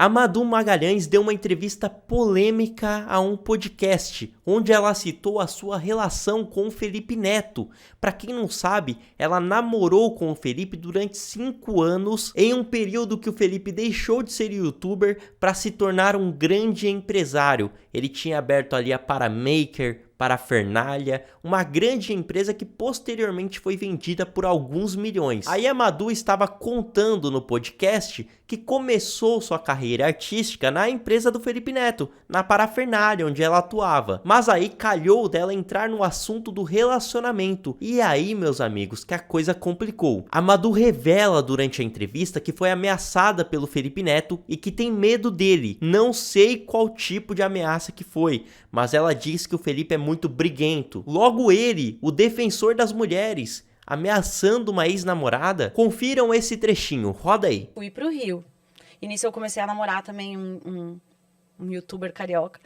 A Madu Magalhães deu uma entrevista polêmica a um podcast, onde ela citou a sua relação com o Felipe Neto. Para quem não sabe, ela namorou com o Felipe durante 5 anos, em um período que o Felipe deixou de ser youtuber para se tornar um grande empresário. Ele tinha aberto ali a Paramaker, Parafernália, uma grande empresa que posteriormente foi vendida por alguns milhões. Aí a Madu estava contando no podcast que começou sua carreira artística na empresa do Felipe Neto, na Parafernália, onde ela atuava. Mas aí calhou dela entrar no assunto do relacionamento. E aí, meus amigos, que a coisa complicou. A Madu revela durante a entrevista que foi ameaçada pelo Felipe Neto e que tem medo dele. Não sei qual tipo de ameaça que foi, mas ela diz que o Felipe é muito briguento. Logo ele, o defensor das mulheres, ameaçando uma ex-namorada? Confiram esse trechinho, roda aí. Fui pro Rio. E nisso eu comecei a namorar também um youtuber carioca.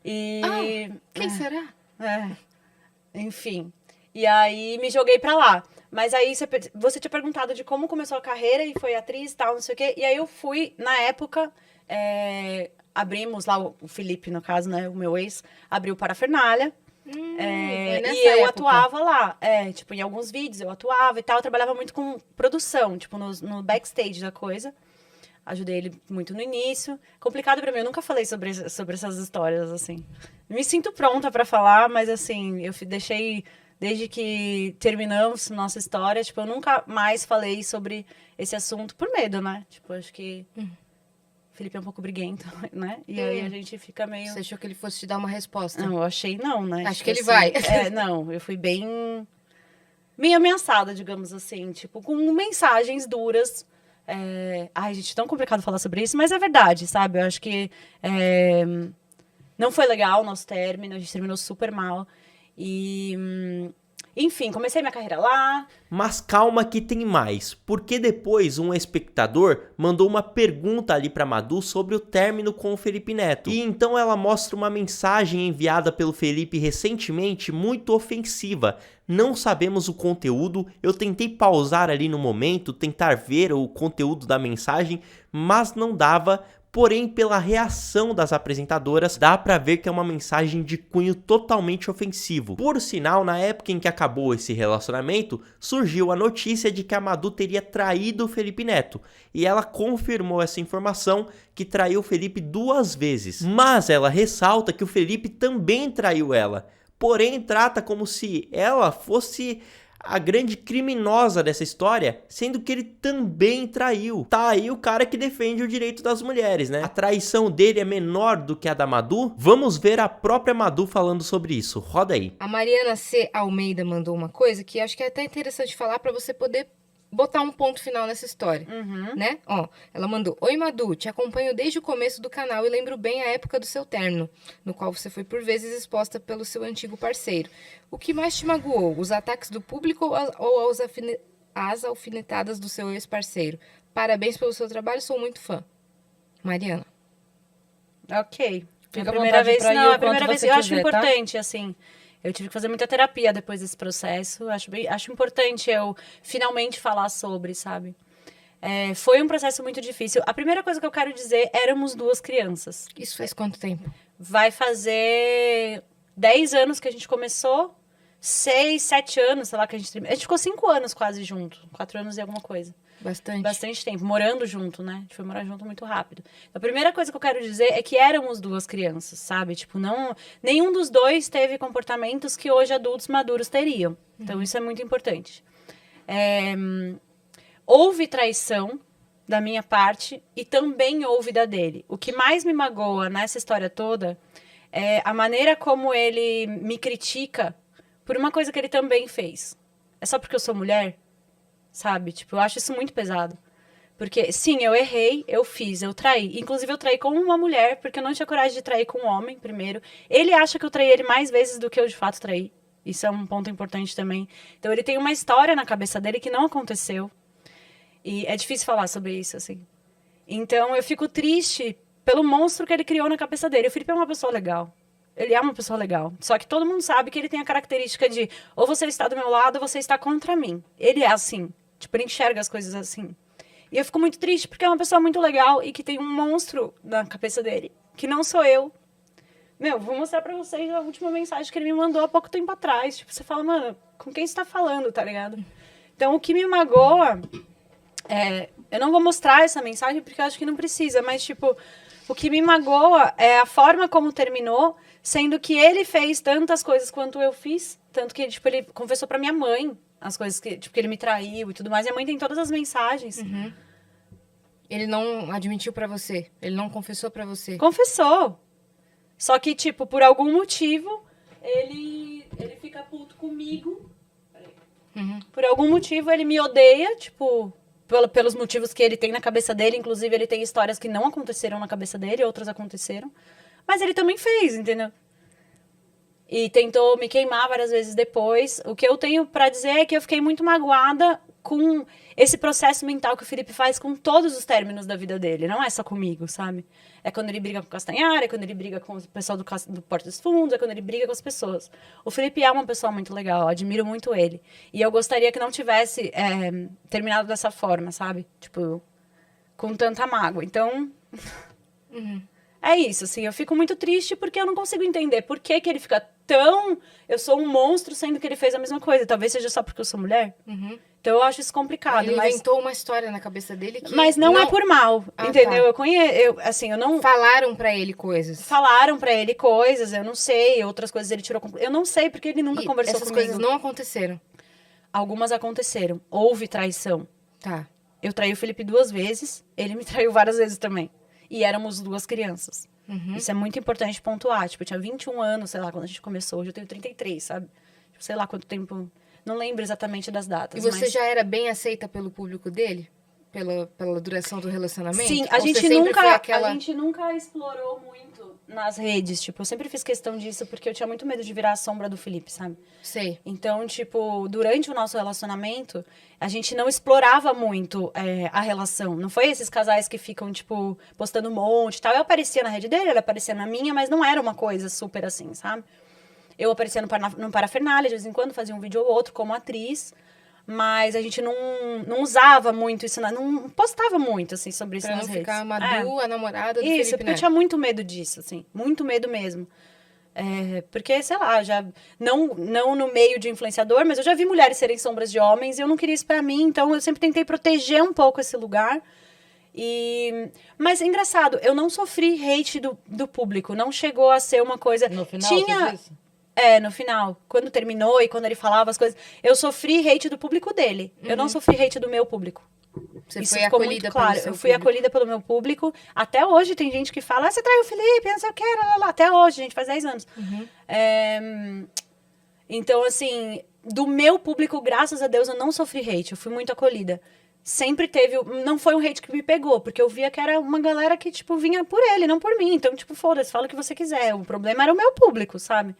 E... quem será? Enfim. E aí me joguei pra lá. Mas aí você tinha perguntado de como começou a carreira e foi atriz e tal, não sei o quê. E aí eu fui, na época, abrimos lá, o Felipe, no caso, né, o meu ex, abriu Parafernália. E eu atuava lá, tipo, em alguns vídeos eu atuava e tal, eu trabalhava muito com produção, tipo, no backstage da coisa. Ajudei ele muito no início. Complicado pra mim, eu nunca falei sobre essas histórias, assim. Me sinto pronta pra falar, mas, assim, eu deixei, desde que terminamos nossa história, tipo, eu nunca mais falei sobre esse assunto por medo, né? Tipo, acho que... Felipe é um pouco briguento, né? E aí a gente fica meio... Você achou que ele fosse te dar uma resposta? Não, eu achei não, né? Acho tipo que ele assim, vai. Não, eu fui bem ameaçada, digamos assim. Tipo, com mensagens duras. Ai, gente, tão complicado falar sobre isso, mas é verdade, sabe? Eu acho que não foi legal o nosso término, a gente terminou super mal. E... Enfim, comecei minha carreira lá. Mas calma que tem mais, porque depois um espectador mandou uma pergunta ali pra Madu sobre o término com o Felipe Neto. E então ela mostra uma mensagem enviada pelo Felipe recentemente muito ofensiva. Não sabemos o conteúdo, eu tentei pausar ali no momento, tentar ver o conteúdo da mensagem, mas não dava. Porém, pela reação das apresentadoras, dá pra ver que é uma mensagem de cunho totalmente ofensivo. Por sinal, na época em que acabou esse relacionamento, surgiu a notícia de que a Madu teria traído o Felipe Neto. E ela confirmou essa informação, que traiu o Felipe 2 vezes. Mas ela ressalta que o Felipe também traiu ela. Porém, trata como se ela fosse a grande criminosa dessa história, sendo que ele também traiu. Tá aí o cara que defende o direito das mulheres, né? A traição dele é menor do que a da Madu? Vamos ver a própria Madu falando sobre isso. Roda aí. A Mariana C. Almeida mandou uma coisa que acho que é até interessante falar para você poder botar um ponto final nessa história, né? Ó, ela mandou: Oi, Madu, te acompanho desde o começo do canal e lembro bem a época do seu término, no qual você foi por vezes exposta pelo seu antigo parceiro. O que mais te magoou? Os ataques do público ou as alfinetadas do seu ex-parceiro? Parabéns pelo seu trabalho, sou muito fã. Mariana. Ok. Fica a primeira vez, pra ir não, o a primeira quanto vez você eu acho quiser, tá? importante, assim. Eu tive que fazer muita terapia depois desse processo. Acho importante eu finalmente falar sobre, sabe? Foi um processo muito difícil. A primeira coisa que eu quero dizer, éramos 2 crianças. Isso faz quanto tempo? Vai fazer 10 anos que a gente começou, 6, 7 anos, sei lá, que a gente terminou. A gente ficou 5 anos quase junto, 4 anos e alguma coisa. Bastante tempo, morando junto, né? A gente foi morar junto muito rápido. A primeira coisa que eu quero dizer é que éramos 2 crianças, sabe? Tipo, nenhum dos 2 teve comportamentos que hoje adultos maduros teriam. Então, isso é muito importante. Houve traição da minha parte e também houve da dele. O que mais me magoa nessa história toda é a maneira como ele me critica por uma coisa que ele também fez. É só porque eu sou mulher? Sabe? Tipo, eu acho isso muito pesado. Porque, sim, eu errei, eu fiz, eu traí. Inclusive, eu traí com uma mulher, porque eu não tinha coragem de trair com um homem, primeiro. Ele acha que eu traí ele mais vezes do que eu, de fato, traí. Isso é um ponto importante também. Então, ele tem uma história na cabeça dele que não aconteceu. E é difícil falar sobre isso, assim. Então, eu fico triste pelo monstro que ele criou na cabeça dele. O Felipe é uma pessoa legal. Ele é uma pessoa legal. Só que todo mundo sabe que ele tem a característica de ou você está do meu lado ou você está contra mim. Ele é assim. Tipo, ele enxerga as coisas assim. E eu fico muito triste porque é uma pessoa muito legal e que tem um monstro na cabeça dele, que não sou eu. Meu, vou mostrar pra vocês a última mensagem que ele me mandou há pouco tempo atrás. Tipo, você fala, mano, com quem você tá falando, tá ligado? Então, o que me magoa... eu não vou mostrar essa mensagem porque eu acho que não precisa, mas, tipo, o que me magoa é a forma como terminou, sendo que ele fez tantas coisas quanto eu fiz, tanto que, tipo, ele confessou pra minha mãe as coisas que, tipo, que ele me traiu e tudo mais. Minha mãe tem todas as mensagens. Ele não admitiu pra você? Ele não confessou pra você? Confessou. Só que, tipo, por algum motivo, ele fica puto comigo. Por algum motivo, ele me odeia, tipo, pelos motivos que ele tem na cabeça dele. Inclusive, ele tem histórias que não aconteceram na cabeça dele, outras aconteceram. Mas ele também fez, entendeu? E tentou me queimar várias vezes depois. O que eu tenho pra dizer é que eu fiquei muito magoada com esse processo mental que o Felipe faz com todos os términos da vida dele. Não é só comigo, sabe? É quando ele briga com o Castanhar, é quando ele briga com o pessoal do Porta dos Fundos, é quando ele briga com as pessoas. O Felipe é uma pessoa muito legal, eu admiro muito ele. E eu gostaria que não tivesse terminado dessa forma, sabe? Tipo, com tanta mágoa. Então... É isso, assim, eu fico muito triste porque eu não consigo entender por que ele fica tão... Eu sou um monstro, sendo que ele fez a mesma coisa. Talvez seja só porque eu sou mulher. Então eu acho isso complicado. Ele inventou uma história na cabeça dele que... Mas não é por mal, entendeu? Tá. Eu não... Falaram pra ele coisas. Falaram pra ele coisas, eu não sei. Outras coisas ele tirou... Eu não sei, porque ele nunca conversou essas comigo. coisas não aconteceram. Algumas aconteceram. Houve traição. Tá. Eu traí o Felipe 2 vezes, ele me traiu várias vezes também. E éramos 2 crianças. Isso é muito importante pontuar. Tipo, eu tinha 21 anos, sei lá, quando a gente começou. Hoje eu tenho 33, sabe? Tipo, sei lá quanto tempo... Não lembro exatamente das datas. E você já era bem aceita pelo público dele? Pela duração do relacionamento? Sim, a gente nunca explorou muito nas redes. Tipo, eu sempre fiz questão disso porque eu tinha muito medo de virar a sombra do Felipe, sabe? Sei. Então, tipo, durante o nosso relacionamento, a gente não explorava muito a relação. Não foi esses casais que ficam, tipo, postando um monte e tal. Eu aparecia na rede dele, ele aparecia na minha, mas não era uma coisa super assim, sabe? Eu aparecia no Parafernália, de vez em quando, fazia um vídeo ou outro como atriz, mas a gente não usava muito isso, não postava muito, assim, sobre isso pra nas redes. Pra não ficar a Madu, a namorada do Isso, Felipe porque Neto. eu tinha muito medo disso, assim, muito medo mesmo. Porque, sei lá, não no meio de influenciador, mas eu já vi mulheres serem sombras de homens e eu não queria isso pra mim, então eu sempre tentei proteger um pouco esse lugar. Mas é engraçado, eu não sofri hate do público, não chegou a ser uma coisa... No final, você disse? No final. Quando terminou e quando ele falava as coisas... Eu sofri hate do público dele. Eu não sofri hate do meu público. Você Isso foi ficou acolhida muito claro. pelo seu Eu fui público. acolhida pelo meu público. Até hoje tem gente que fala, você traiu o Felipe, não sei o que, lá, lá, lá. Até hoje, gente, faz 10 anos. Então, assim, do meu público, graças a Deus, eu não sofri hate. Eu fui muito acolhida. Sempre teve... Não foi um hate que me pegou, porque eu via que era uma galera que, tipo, vinha por ele, não por mim. Então, tipo, foda-se, fala o que você quiser. O problema era o meu público, sabe?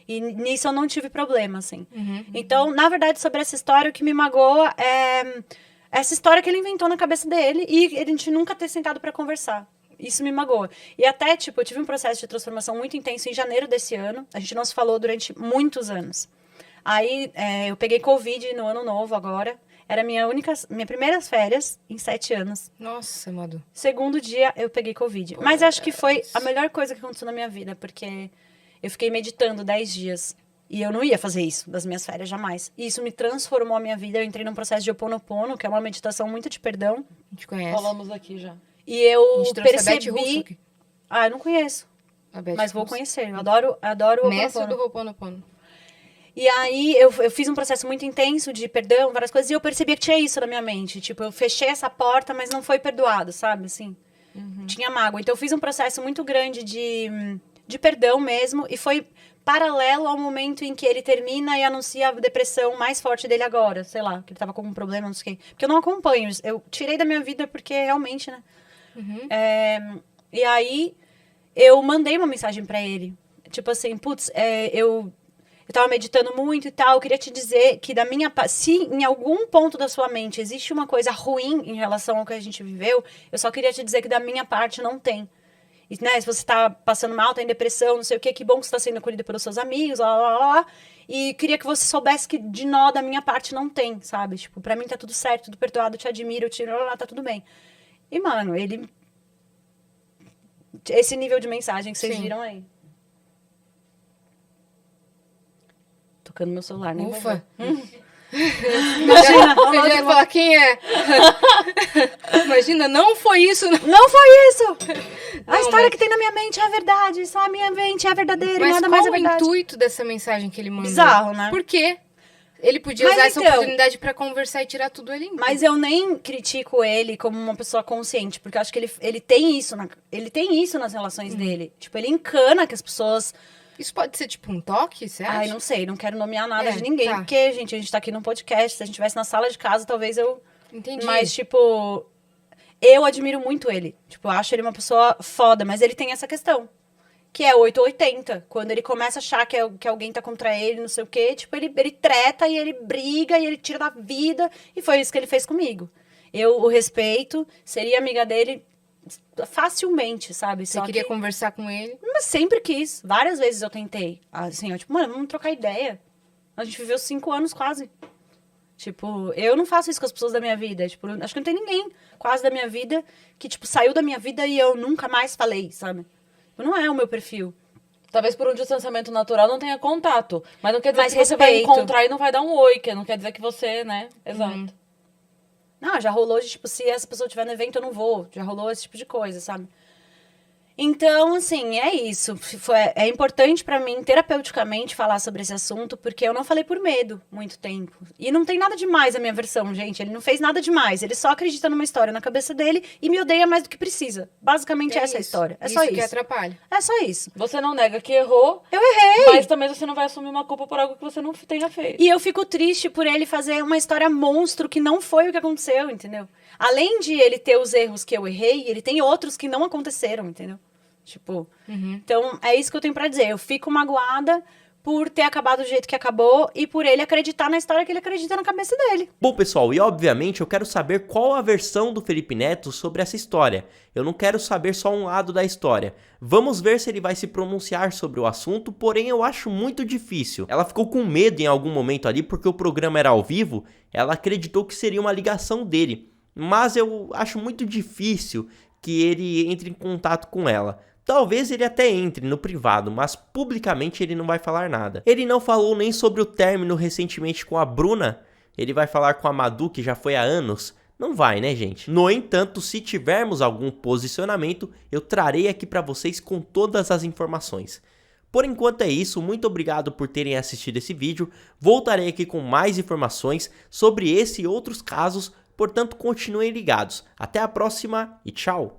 E nisso eu não tive problema, assim. Então, na verdade, sobre essa história, o que me magoa é essa história que ele inventou na cabeça dele e a gente nunca ter sentado pra conversar. Isso me magoa. E até, tipo, eu tive um processo de transformação muito intenso em janeiro desse ano. A gente não se falou durante muitos anos. Aí, eu peguei Covid no ano novo agora. Era minha primeiras férias em 7 anos. Nossa, Madu. Segundo dia, eu peguei Covid. Mas acho que foi a melhor coisa que aconteceu na minha vida, porque eu fiquei meditando 10 dias. E eu não ia fazer isso das minhas férias, jamais. E isso me transformou a minha vida. Eu entrei num processo de Ho'oponopono, que é uma meditação muito de perdão. A gente conhece. Falamos aqui já. E eu A gente trouxe a Beth percebi... Russo. Eu não conheço. A Beth Mas vou Russo. conhecer. Eu adoro o Mestre Ho'oponopono. do Ho'oponopono. E aí, eu fiz um processo muito intenso de perdão, várias coisas, e eu percebi que tinha isso na minha mente. Tipo, eu fechei essa porta, mas não foi perdoado, sabe? Assim, tinha mágoa. Então, eu fiz um processo muito grande de perdão mesmo, e foi paralelo ao momento em que ele termina e anuncia a depressão mais forte dele agora. Sei lá, que ele tava com um problema, não sei o quê. Porque eu não acompanho, eu tirei da minha vida porque realmente, né? E aí, eu mandei uma mensagem pra ele. Tipo assim, putz, eu tava meditando muito e tal, eu queria te dizer que da minha parte, se em algum ponto da sua mente existe uma coisa ruim em relação ao que a gente viveu, eu só queria te dizer que da minha parte não tem. E, né, se você tá passando mal, tá em depressão, não sei o quê, que bom que você tá sendo acolhida pelos seus amigos, lá, lá, lá, lá. E queria que você soubesse que de nó da minha parte não tem, sabe? Tipo, pra mim tá tudo certo, tudo perdoado, eu te admiro, eu te... Lá, lá, tá tudo bem. E, mano, ele... Esse nível de mensagem que vocês viram aí. Tocando meu celular, né? Ufa. Imagina, Ele vai falar quem é. Imagina, não foi isso. Não. não foi isso! A Não, história mas- que tem na minha mente é a verdade, só a minha mente é a verdadeira, e Mas nada qual mais é o verdade. intuito dessa mensagem que ele mandou? Bizarro, né? Por quê? Ele podia Mas usar essa então- oportunidade pra conversar e tirar tudo ele. Mas eu nem critico ele como uma pessoa consciente, porque eu acho que ele tem isso, ele tem isso nas relações dele. Tipo, ele encana que as pessoas... Isso pode ser tipo um toque, você acha? Ai, não sei, não quero nomear nada É, de ninguém, tá. porque, gente, a gente tá aqui num podcast, se a gente estivesse na sala de casa, talvez eu... Entendi. Mas, tipo, eu admiro muito ele. Tipo, eu acho ele uma pessoa foda, mas ele tem essa questão. Que é 8 ou 80. Quando ele começa a achar que alguém tá contra ele, não sei o quê, tipo, ele treta e ele briga e ele tira da vida. E foi isso que ele fez comigo. Eu o respeito, seria amiga dele facilmente, sabe? Você Só queria que... conversar com ele? Mas sempre quis. Várias vezes eu tentei. Assim, eu, tipo, mano, vamos trocar ideia. A gente viveu 5 anos quase. Tipo, eu não faço isso com as pessoas da minha vida. Tipo, acho que não tem ninguém quase da minha vida que, tipo, saiu da minha vida e eu nunca mais falei, sabe? Não é o meu perfil. Talvez por um distanciamento natural não tenha contato. Mas não quer dizer Mas que você vai respeito. encontrar e não vai dar um oi, que não quer dizer que você, né? Exato. Não, já rolou de, tipo, se essa pessoa estiver no evento, eu não vou. Já rolou esse tipo de coisa, sabe? Então, assim, é isso. É importante pra mim, terapeuticamente, falar sobre esse assunto, porque eu não falei por medo muito tempo. E não tem nada demais a minha versão, gente. Ele não fez nada demais. Ele só acredita numa história na cabeça dele e me odeia mais do que precisa. Basicamente, essa é a isso. história. É só que isso. atrapalha. É só isso. Você não nega que errou, Eu errei! mas também você não vai assumir uma culpa por algo que você não tenha feito. E eu fico triste por ele fazer uma história monstro que não foi o que aconteceu, entendeu? Além de ele ter os erros que eu errei, ele tem outros que não aconteceram, entendeu? Tipo, então é isso que eu tenho pra dizer. Eu fico magoada por ter acabado do jeito que acabou e por ele acreditar na história que ele acredita na cabeça dele. Bom, pessoal, e obviamente eu quero saber qual a versão do Felipe Neto sobre essa história. Eu não quero saber só um lado da história. Vamos ver se ele vai se pronunciar sobre o assunto, porém eu acho muito difícil. Ela ficou com medo em algum momento ali porque o programa era ao vivo, ela acreditou que seria uma ligação dele. Mas eu acho muito difícil que ele entre em contato com ela. Talvez ele até entre no privado, mas publicamente ele não vai falar nada. Ele não falou nem sobre o término recentemente com a Bruna. Ele vai falar com a Madu, que já foi há anos. Não vai, né, gente? No entanto, se tivermos algum posicionamento, eu trarei aqui pra vocês com todas as informações. Por enquanto é isso, muito obrigado por terem assistido esse vídeo. Voltarei aqui com mais informações sobre esse e outros casos, portanto continuem ligados. Até a próxima e tchau!